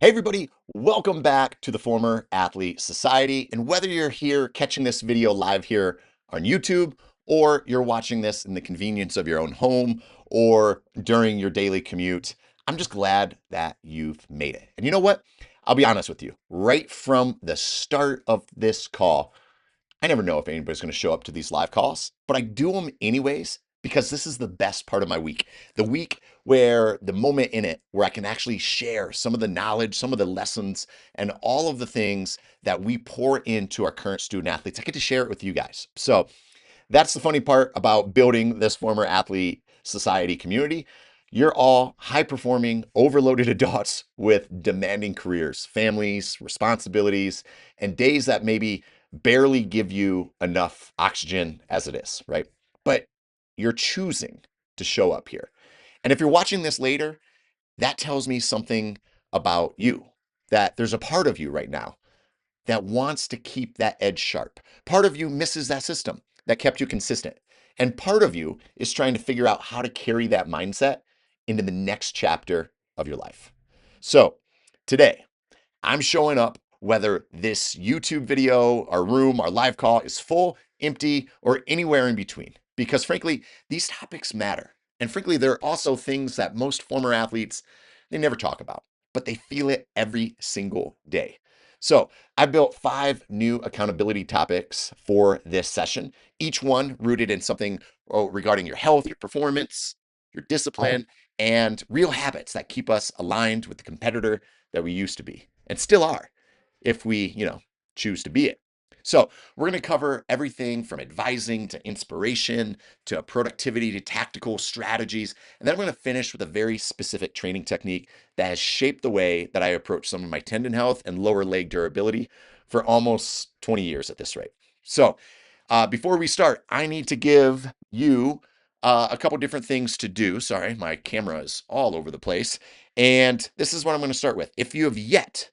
Hey, everybody, welcome back to the Former Athlete Society. And whether you're here catching this video live here on YouTube, or you're watching this in the convenience of your own home or during your daily commute, I'm just glad that you've made it. And you know what? I'll be honest with you, right from the start of this call, I never know if anybody's going to show up to these live calls, but I do them anyways because this is the best part of my week. The week where the moment in it where I can actually share some of the knowledge, some of the lessons, and all of the things that we pour into our current student athletes. I get to share it with you guys. So that's the funny part about building this Former Athlete Society community. You're all high performing, overloaded adults with demanding careers, families, responsibilities, and days that maybe barely give you enough oxygen as it is, right? But you're choosing to show up here. And if you're watching this later, that tells me something about you, that there's a part of you right now that wants to keep that edge sharp. Part of you misses that system that kept you consistent. And part of you is trying to figure out how to carry that mindset into the next chapter of your life. So today, I'm showing up whether this YouTube video, our room, our live call is full, empty, or anywhere in between. Because frankly, these topics matter. And frankly, they're also things that most former athletes, they never talk about, but they feel it every single day. So I built 5 new accountability topics for this session, each one rooted in something regarding your health, your performance, your discipline, and real habits that keep us aligned with the competitor that we used to be and still are if we, choose to be it. So, we're going to cover everything from advising to inspiration to productivity to tactical strategies. And then I'm going to finish with a very specific training technique that has shaped the way that I approach some of my tendon health and lower leg durability for almost 20 years at this rate. So, before we start, I need to give you a couple different things to do. Sorry, my camera is all over the place. And this is what I'm going to start with. If you have yet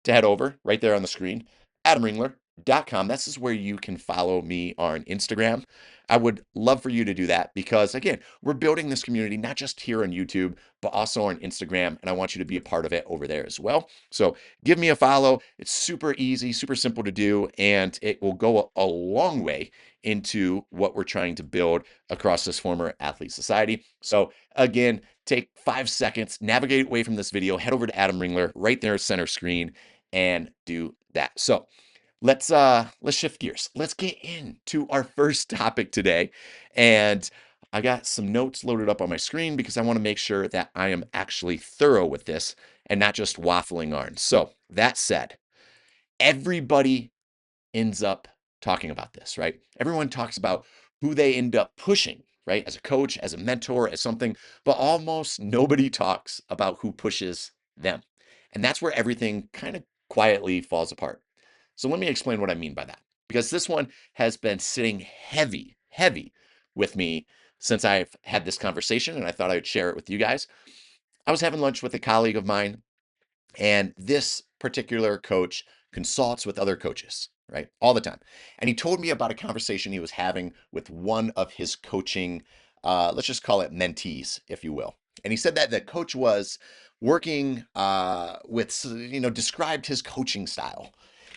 to head over right there on the screen, adamringler.com. This is where you can follow me on Instagram. I would love for you to do that because, again, we're building this community not just here on YouTube, but also on Instagram. And I want you to be a part of it over there as well. So give me a follow. It's super easy, super simple to do, and it will go a long way into what we're trying to build across this Former Athlete Society. So, again, take 5 seconds, navigate away from this video, head over to Adam Ringler right there, center screen, and do that. So let's shift gears. Let's get into our first topic today. And I got some notes loaded up on my screen because I want to make sure that I am actually thorough with this and not just waffling on. So that said, everybody ends up talking about this, right? Everyone talks about who they end up pushing, right? As a coach, as a mentor, as something, but almost nobody talks about who pushes them. And that's where everything kind of quietly falls apart. So let me explain what I mean by that, because this one has been sitting heavy, heavy with me since I've had this conversation, and I thought I would share it with you guys. I was having lunch with a colleague of mine, and this particular coach consults with other coaches, right? All the time. And he told me about a conversation he was having with one of his coaching, let's just call it mentees, if you will. And he said that the coach was working with, described his coaching style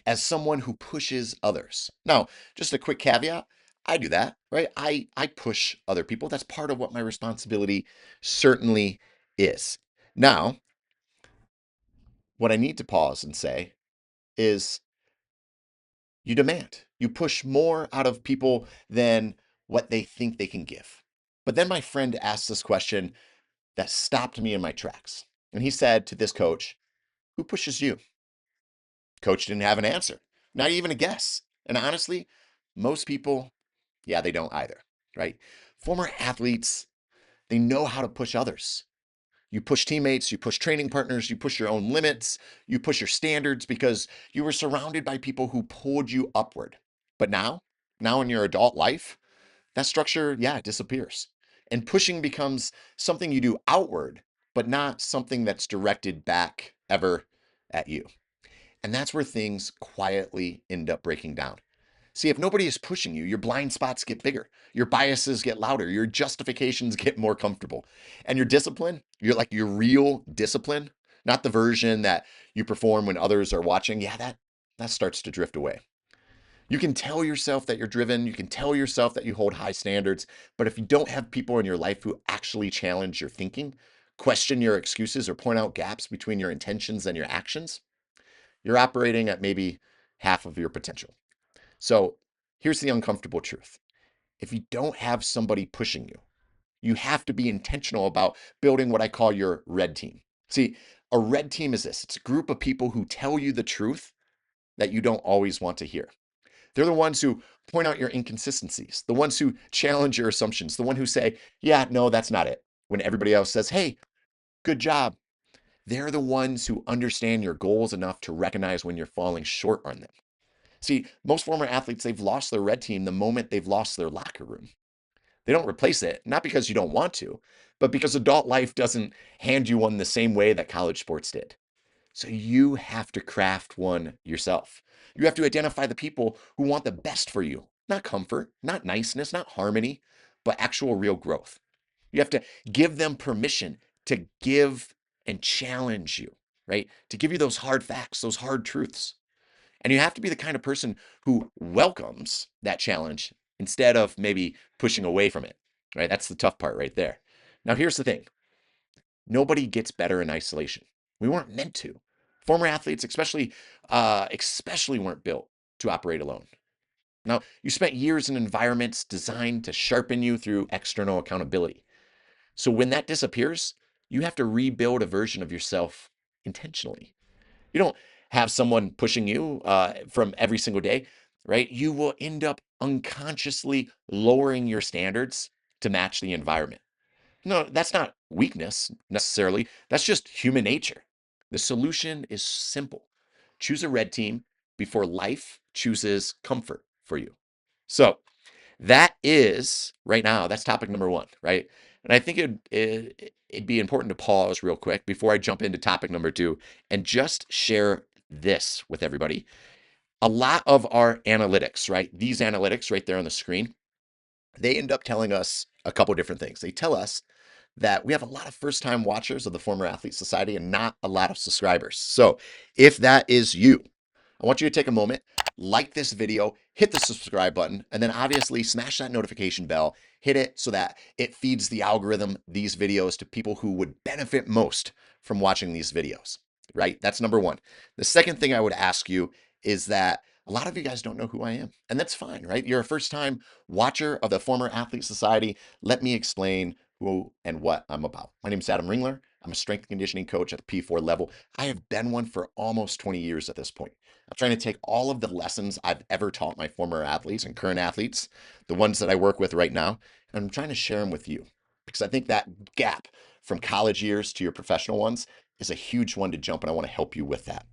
as someone who pushes others. Now, just a quick caveat. I do that, right? I push other people. That's part of what my responsibility certainly is. Now, what I need to pause and say is you demand. You push more out of people than what they think they can give. But then my friend asked this question that stopped me in my tracks. And he said to this coach, "Who pushes you?" Coach didn't have an answer, not even a guess. And honestly, most people, yeah, they don't either, right? Former athletes, they know how to push others. You push teammates, you push training partners, you push your own limits, you push your standards because you were surrounded by people who pulled you upward. But now in your adult life, that structure, yeah, it disappears. And pushing becomes something you do outward, but not something that's directed back ever at you. And that's where things quietly end up breaking down. See, if nobody is pushing you, your blind spots get bigger, your biases get louder, your justifications get more comfortable, and your discipline, your real discipline, not the version that you perform when others are watching. Yeah, that starts to drift away. You can tell yourself that you're driven, you can tell yourself that you hold high standards, but if you don't have people in your life who actually challenge your thinking, question your excuses, or point out gaps between your intentions and your actions, you're operating at maybe half of your potential. So here's the uncomfortable truth. If you don't have somebody pushing you, you have to be intentional about building what I call your red team. See, a red team is this: it's a group of people who tell you the truth that you don't always want to hear. They're the ones who point out your inconsistencies, the ones who challenge your assumptions, the one who say, yeah, no, that's not it. When everybody else says, hey, good job. They're the ones who understand your goals enough to recognize when you're falling short on them. See, most former athletes, they've lost their red team the moment they've lost their locker room. They don't replace it, not because you don't want to, but because adult life doesn't hand you one the same way that college sports did. So you have to craft one yourself. You have to identify the people who want the best for you, not comfort, not niceness, not harmony, but actual real growth. You have to give them permission to give and challenge you, right? To give you those hard facts, those hard truths. And you have to be the kind of person who welcomes that challenge instead of maybe pushing away from it, right? That's the tough part right there. Now, here's the thing: nobody gets better in isolation. We weren't meant to. Former athletes, especially weren't built to operate alone. Now, you spent years in environments designed to sharpen you through external accountability. So when that disappears, you have to rebuild a version of yourself intentionally. You don't have someone pushing you from every single day, right? You will end up unconsciously lowering your standards to match the environment. No, that's not weakness necessarily. That's just human nature. The solution is simple: choose a red team before life chooses comfort for you. So that is right now, that's topic number one, right? And I think it'd be important to pause real quick before I jump into topic number two and just share this with everybody. A lot of our analytics, right? These analytics right there on the screen, they end up telling us a couple different things. They tell us that we have a lot of first time watchers of the Former Athlete Society and not a lot of subscribers. So if that is you, I want you to take a moment, like this video, hit the subscribe button, and then obviously smash that notification bell. Hit it so that it feeds the algorithm these videos to people who would benefit most from watching these videos, right? That's number one. The second thing I would ask you is that a lot of you guys don't know who I am, and that's fine, right? You're a first time watcher of the Former Athlete Society. Let me explain who and what I'm about. My name is Adam Ringler. I'm a strength and conditioning coach at the P4 level. I have been one for almost 20 years at this point. I'm trying to take all of the lessons I've ever taught my former athletes and current athletes, the ones that I work with right now, and I'm trying to share them with you because I think that gap from college years to your professional ones is a huge one to jump, and I want to help you with that.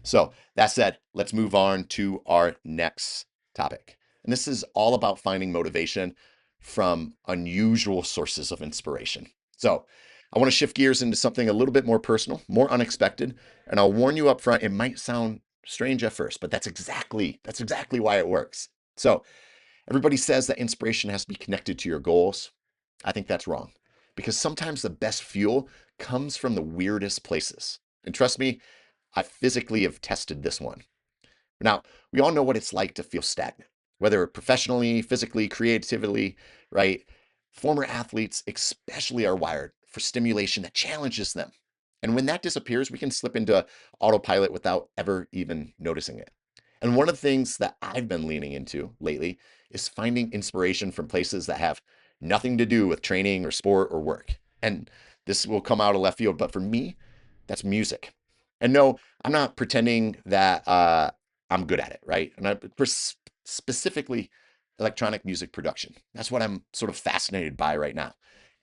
So, that said, let's move on to our next topic. And this is all about finding motivation from unusual sources of inspiration. So, I want to shift gears into something a little bit more personal, more unexpected, and I'll warn you up front, it might sound strange at first, but that's exactly why it works. So, everybody says that inspiration has to be connected to your goals. I think that's wrong because sometimes the best fuel comes from the weirdest places. And trust me, I physically have tested this one. Now, we all know what it's like to feel stagnant, whether professionally, physically, creatively, right? Former athletes, especially, are wired for stimulation that challenges them. And when that disappears, we can slip into autopilot without ever even noticing it. And one of the things that I've been leaning into lately is finding inspiration from places that have nothing to do with training or sport or work. And this will come out of left field, but for me, that's music. And no, I'm not pretending that I'm good at it, right? And specifically electronic music production. That's what I'm sort of fascinated by right now.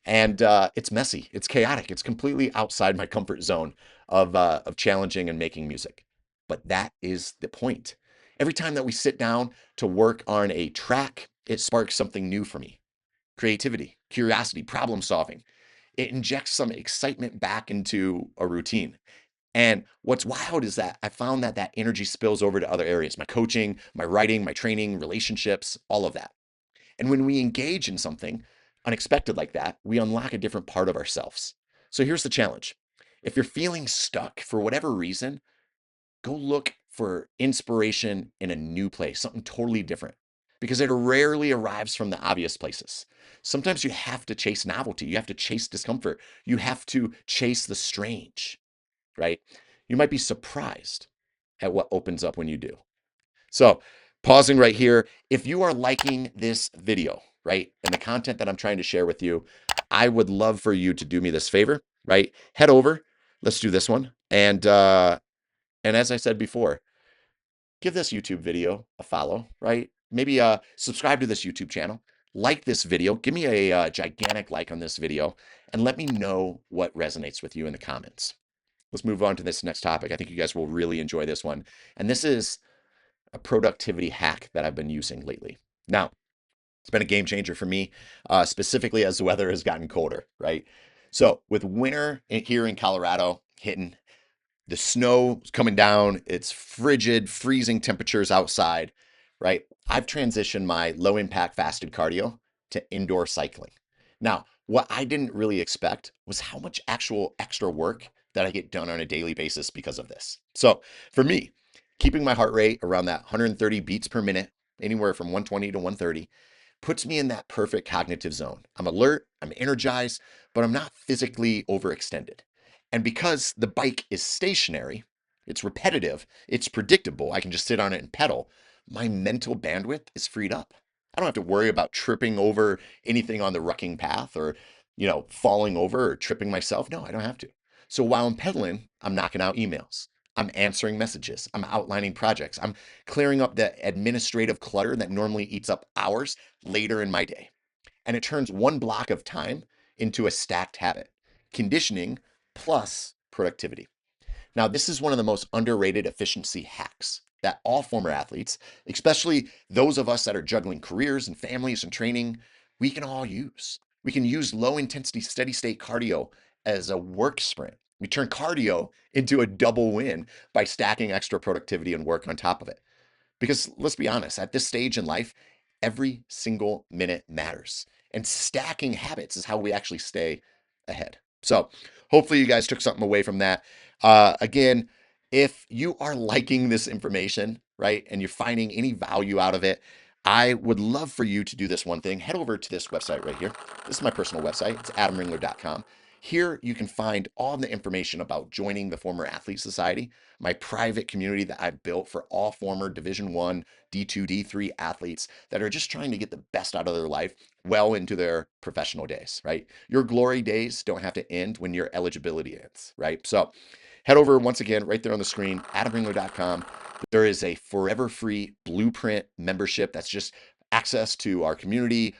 And it's messy, it's chaotic, it's completely outside my comfort zone of challenging and making music. But that is the point. Every time that we sit down to work on a track, it sparks something new for me: creativity, curiosity, problem solving. It injects some excitement back into a routine. And what's wild is that I found that that energy spills over to other areas: my coaching, my writing, my training, relationships, all of that. And when we engage in something unexpected like that, we unlock a different part of ourselves. So here's the challenge: If you're feeling stuck for whatever reason, go look for inspiration in a new place, something totally different, because it rarely arrives from the obvious places. Sometimes you have to chase novelty, you have to chase discomfort, you have to chase the strange, right? You might be surprised at what opens up when you do. So, pausing right here, if you are liking this video, right, and the content that I'm trying to share with you, I would love for you to do me this favor, right? Head over, let's do this one. And as I said before, give this YouTube video a follow, right? Maybe subscribe to this YouTube channel, like this video, give me a gigantic like on this video, and let me know what resonates with you in the comments. Let's move on to this next topic. I think you guys will really enjoy this one. And this is a productivity hack that I've been using lately. Now, it's been a game changer for me, specifically as the weather has gotten colder, right? So, with winter here in Colorado hitting, the snow is coming down, it's frigid, freezing temperatures outside, right? I've transitioned my low impact fasted cardio to indoor cycling. Now, what I didn't really expect was how much actual extra work that I get done on a daily basis because of this. So, for me, keeping my heart rate around that 130 beats per minute, anywhere from 120 to 130, puts me in that perfect cognitive zone. I'm alert, I'm energized, but I'm not physically overextended. And because the bike is stationary, it's repetitive, it's predictable, I can just sit on it and pedal, my mental bandwidth is freed up. I don't have to worry about tripping over anything on the rucking path or, falling over or tripping myself. No, I don't have to. So while I'm pedaling, I'm knocking out emails. I'm answering messages. I'm outlining projects. I'm clearing up the administrative clutter that normally eats up hours later in my day. And it turns one block of time into a stacked habit. Conditioning plus productivity. Now, this is one of the most underrated efficiency hacks that all former athletes, especially those of us that are juggling careers and families and training, we can all use. We can use low intensity, steady state cardio as a work sprint. We turn cardio into a double win by stacking extra productivity and work on top of it. Because let's be honest, at this stage in life, every single minute matters. And stacking habits is how we actually stay ahead. So hopefully you guys took something away from that. Again, if you are liking this information, right, and you're finding any value out of it, I would love for you to do this one thing. Head over to this website right here. This is my personal website. It's adamringler.com. Here you can find all the information about joining the Former Athlete Society, my private community that I've built for all former Division One, D2, D3 athletes that are just trying to get the best out of their life well into their professional days, right? Your glory days don't have to end when your eligibility ends, right? So head over once again right there on the screen, adamringler.com. There is a forever free blueprint membership that's just access to our community,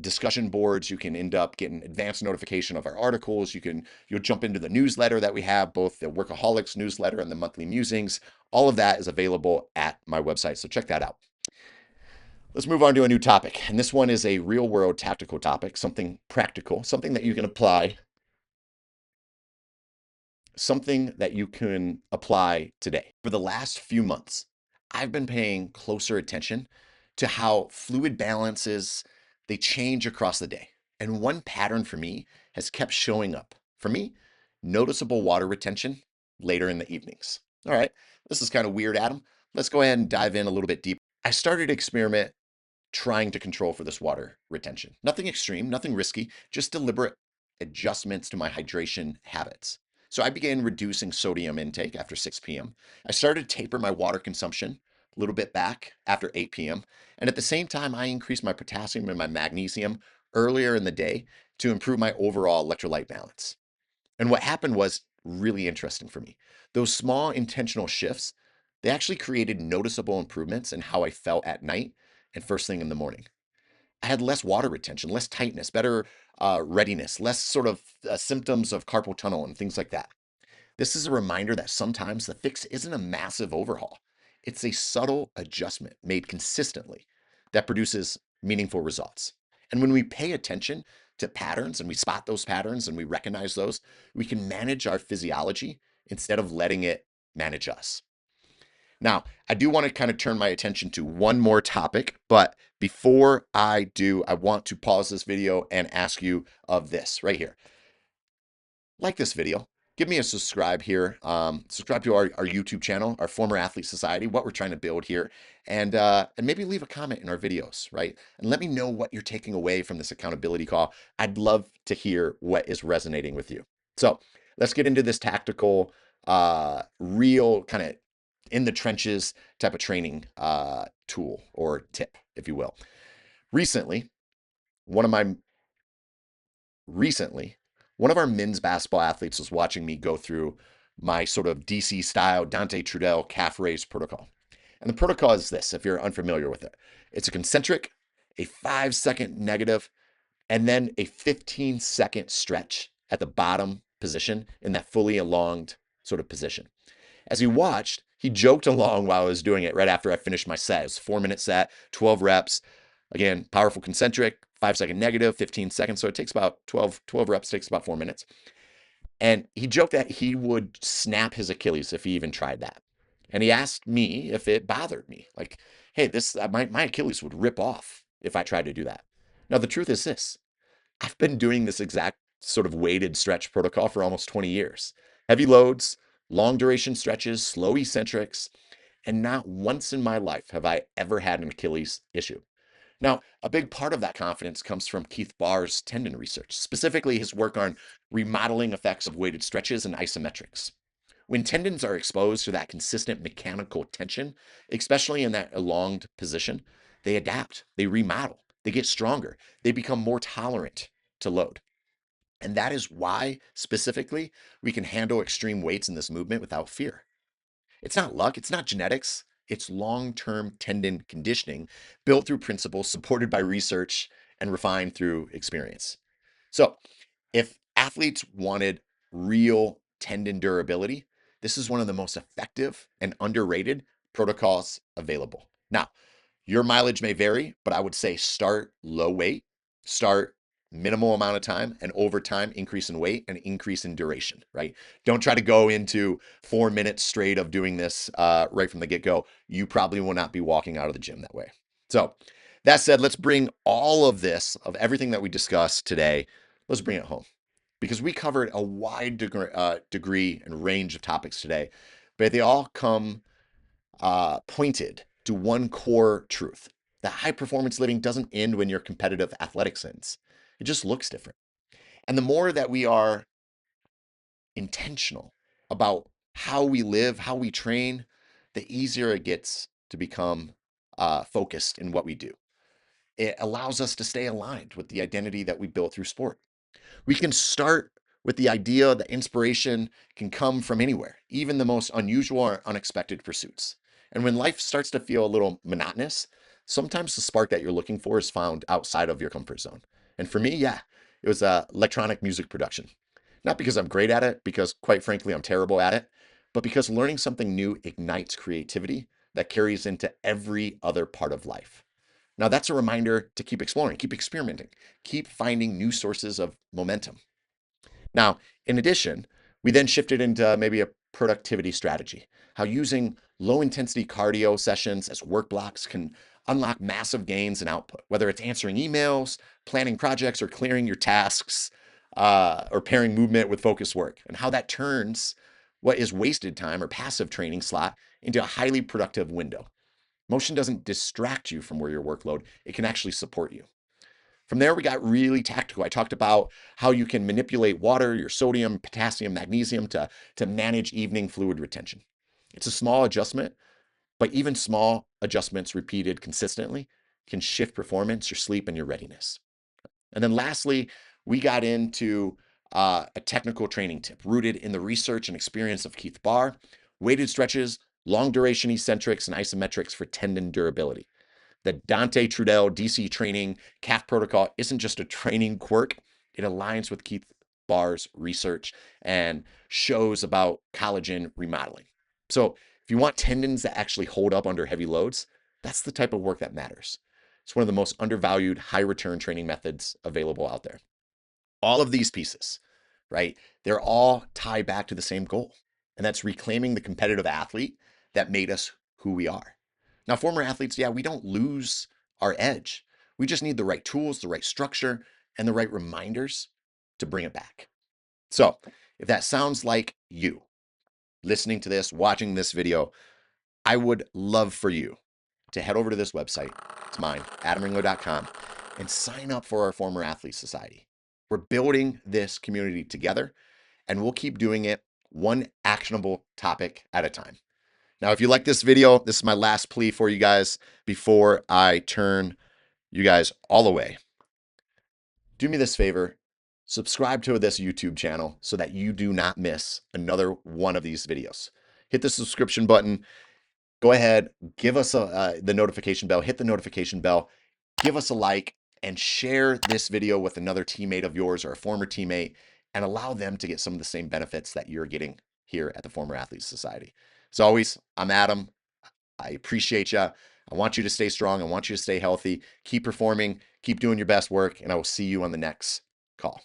discussion boards. You can end up getting advanced notification of our articles. You'll jump into the newsletter that we have, both the Workaholics newsletter and the monthly musings. All of that is available at my website, so check that out. Let's move on to a new topic, and this one is a real world tactical topic, something practical, something that you can apply today. For the last few months, I've been paying closer attention to how fluid balances they change across the day. And one pattern for me has kept showing up. For me, noticeable water retention later in the evenings. All right, this is kind of weird, Adam. Let's go ahead and dive in a little bit deeper. I started to experiment trying to control for this water retention. Nothing extreme, nothing risky, just deliberate adjustments to my hydration habits. So I began reducing sodium intake after 6 p.m. I started to taper my water consumption a little bit back after 8 p.m. And at the same time, I increased my potassium and my magnesium earlier in the day to improve my overall electrolyte balance. And what happened was really interesting for me. Those small intentional shifts, they actually created noticeable improvements in how I felt at night and first thing in the morning. I had less water retention, less tightness, better readiness, less sort of symptoms of carpal tunnel and things like that. This is a reminder that sometimes the fix isn't a massive overhaul. It's a subtle adjustment made consistently that produces meaningful results. And when we pay attention to patterns and we spot those patterns and we recognize those, we can manage our physiology instead of letting it manage us. Now, I do want to kind of turn my attention to one more topic, but before I do, I want to pause this video and ask you of this right here. Like this video, give me a subscribe here. Subscribe to our YouTube channel, our Former Athlete Society, what we're trying to build here, and maybe leave a comment in our videos, right? And let me know what you're taking away from this accountability call. I'd love to hear what is resonating with you. So let's get into this tactical, real kind of in the trenches type of training tool or tip, if you will. Recently, one of my recently, one of our men's basketball athletes was watching me go through my sort of DC style Dante Trudel calf raise protocol. And the protocol is this, if you're unfamiliar with it, it's a concentric, a 5-second negative, and then a 15-second stretch at the bottom position in that fully elonged sort of position. As he watched, he joked along while I was doing it right after I finished my set. It was a 4-minute set, 12 reps. Again, powerful concentric, 5-second negative, 15 seconds. So it takes about 12 reps, takes about 4 minutes. And he joked that he would snap his Achilles if he even tried that. And he asked me if it bothered me. Like, hey, this my Achilles would rip off if I tried to do that. Now, the truth is this. I've been doing this exact sort of weighted stretch protocol for almost 20 years. Heavy loads, long duration stretches, slow eccentrics, and not once in my life have I ever had an Achilles issue. Now, a big part of that confidence comes from Keith Barr's tendon research, specifically his work on remodeling effects of weighted stretches and isometrics. When tendons are exposed to that consistent mechanical tension, especially in that elonged position, they adapt, they remodel, they get stronger, they become more tolerant to load. And that is why, specifically, we can handle extreme weights in this movement without fear. It's not luck, it's not genetics, it's long term tendon conditioning built through principles supported by research and refined through experience. So, if athletes wanted real tendon durability, this is one of the most effective and underrated protocols available. Now, your mileage may vary, but I would say start low weight, start minimal amount of time, and over time increase in weight and increase in duration, right? Don't try to go into 4 minutes straight of doing this right from the get-go. You probably will not be walking out of the gym that way. So that said, let's bring all of this, of everything that we discussed today, let's bring it home because we covered a wide degree and range of topics today, but they all come pointed to one core truth that high performance living doesn't end when your competitive athletics ends. It just looks different. And the more that we are intentional about how we live, how we train, the easier it gets to become focused in what we do. It allows us to stay aligned with the identity that we built through sport. We can start with the idea that inspiration can come from anywhere, even the most unusual or unexpected pursuits. And when life starts to feel a little monotonous, sometimes the spark that you're looking for is found outside of your comfort zone. And for me, yeah, it was electronic music production. Not because I'm great at it, because quite frankly, I'm terrible at it, but because learning something new ignites creativity that carries into every other part of life. Now, that's a reminder to keep exploring, keep experimenting, keep finding new sources of momentum. Now, in addition, we then shifted into maybe a productivity strategy, how using low intensity cardio sessions as work blocks can unlock massive gains in output, whether it's answering emails, planning projects, or clearing your tasks, or pairing movement with focused work, and how that turns what is wasted time or passive training slot into a highly productive window. Motion doesn't distract you from where your workload, it can actually support you. From there, we got really tactical. I talked about how you can manipulate water, your sodium, potassium, magnesium to manage evening fluid retention. It's a small adjustment, but even small adjustments repeated consistently can shift performance, your sleep, and your readiness. And then lastly, we got into a technical training tip rooted in the research and experience of Keith Barr, weighted stretches, long duration eccentrics, and isometrics for tendon durability. The Dante Trudel DC training calf protocol isn't just a training quirk, it aligns with Keith Barr's research and shows about collagen remodeling. So, if you want tendons that actually hold up under heavy loads, that's the type of work that matters. It's one of the most undervalued, high return training methods available out there. All of these pieces, right? They're all tied back to the same goal, and that's reclaiming the competitive athlete that made us who we are. Now, former athletes, yeah, we don't lose our edge. We just need the right tools, the right structure, and the right reminders to bring it back. So, If that sounds like you, listening to this, watching this video, I would love for you to head over to this website. It's mine, adamringler.com, and sign up for our Former Athlete Society. We're building this community together, and we'll keep doing it one actionable topic at a time. Now, if you like this video, this is my last plea for you guys before I turn you guys all away. Do me this favor, subscribe to this YouTube channel so that you do not miss another one of these videos. Hit the subscription button. Go ahead, give us the notification bell, hit the notification bell, give us a like, and share this video with another teammate of yours or a former teammate, and allow them to get some of the same benefits that you're getting here at the Former Athlete Society. As always, I'm Adam. I appreciate you. I want you to stay strong. I want you to stay healthy. Keep performing. Keep doing your best work. And I will see you on the next call.